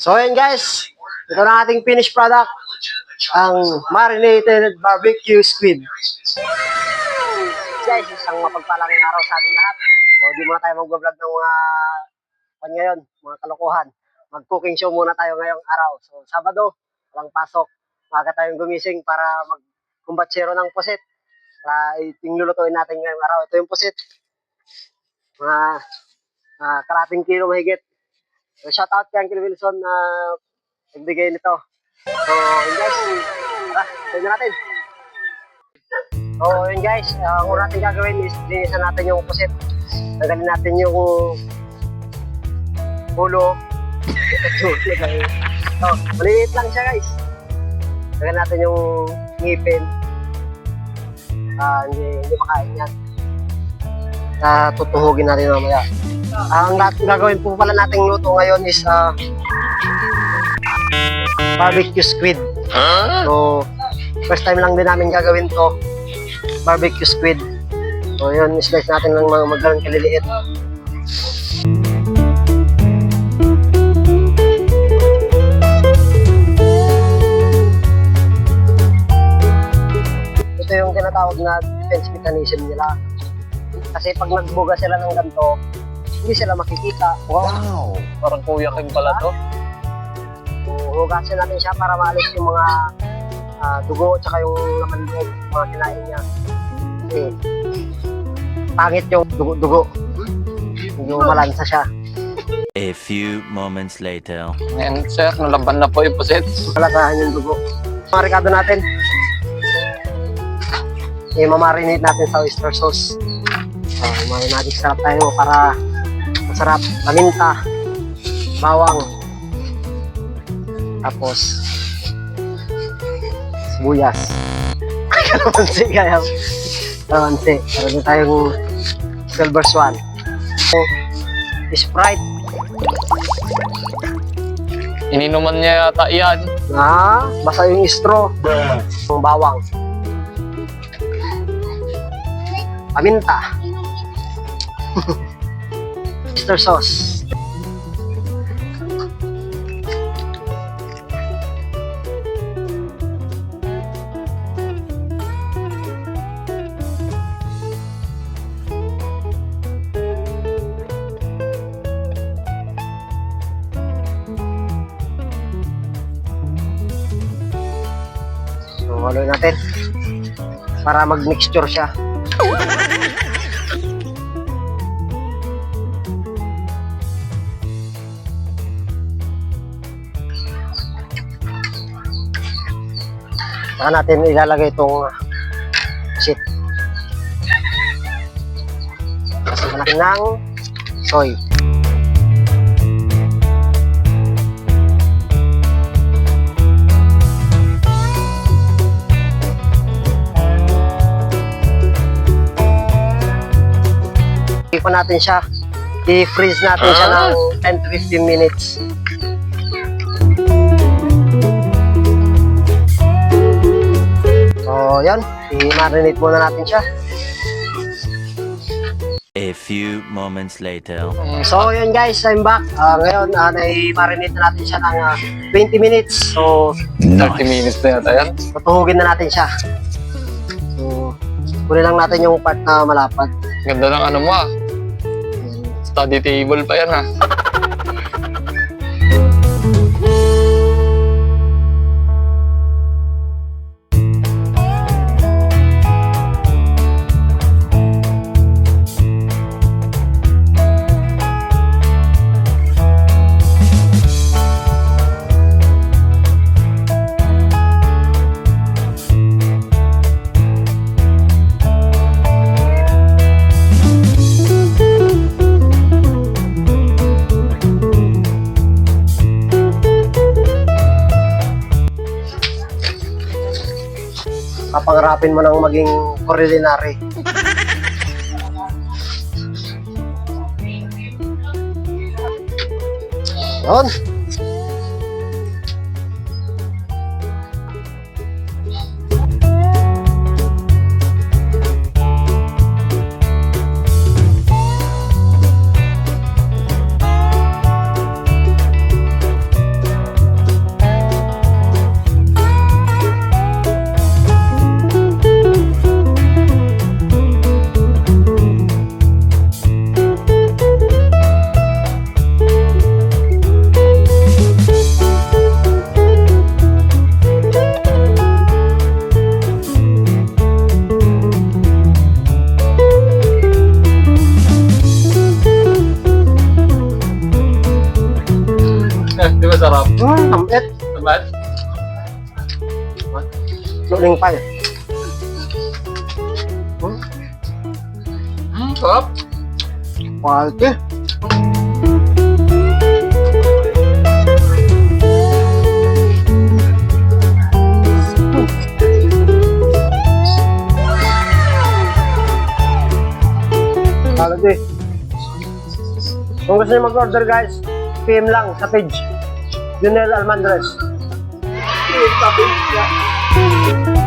So ayan guys, ito na ating finished product, ang marinated barbecue squid. Guys, isang mapagpalang araw sa ating lahat. So di muna tayo mag-vlog ng mga ngayon, mga kalokohan. Mag-cooking show muna tayo ngayong araw. So Sabado, walang pasok. Maga tayong gumising para mag-kumbatsero ng pusit. Tinglulutuin natin ngayong araw. Ito yung pusit. Mga kalating kilo mahigit. So, shout out kay Uncle Wilson na nagbigay nito. So, yun guys. Tara, tayo natin. So, yun guys. Ang una natin gagawin is linisan natin yung pusit. Tanggalin natin yung ulo. So, maliit lang siya guys. Tanggalin natin yung ngipin. Hindi makain yan. Tutuhugin natin mamaya. Ang gagawin po pala nating luto ngayon is barbecue squid. So, first time lang din namin gagawin to. Barbecue squid. So, yun, slice natin ng mga magalang kaliliit. Ito yung tinatawag na defense mechanism nila. Kasi pag nagbuga sila ng ganito, hindi sila makikita. Wow! Parang Kuya Kim pala to. Hugasin natin siya para maalis yung mga dugo at saka yung laman loob, mga kinain niya. Kasi pangit yung dugo-dugo. Hindi malansa siya. A few moments later. Ngayon sir, nalaban na po yung pusit. Malasahan yung dugo. Mga ricado natin. Mamarinate natin sa oyster sauce. May magic sarap tayo para masarap. Paminta, bawang, tapos sibuyas. Kalamansi kaya. Kalamansi. Meron tayong silver swan. Sprite. Ininuman niya yata yan. Basa yung straw. Yung bawang. Paminta. Oyster sauce. So, haluin natin para mag-mixture siya. Saka natin ilalagay itong pusit. Kasi natin ng soy. Ipan natin siya. I-freeze natin siya ng 10 to 15 minutes. So, yan. I-marinate muna natin siya. A few moments later. So, yun guys. I'm back. Ngayon, i-marinate na natin siya ng 20 minutes. So, 30 minutes na yata yan. tutuhugin na natin siya. So, kunin lang natin yung part na malapad. Ganda ng ano mo ah. Study table pa yan ah. Papangarapin mo ng maging culinary. Yun. sarap. Amit. Naman? Luling pa yan. Sarap. Quality. Quality. Kung gusto niyo mag-order guys, PM lang sa page. Junel Almandres. Sabi niya.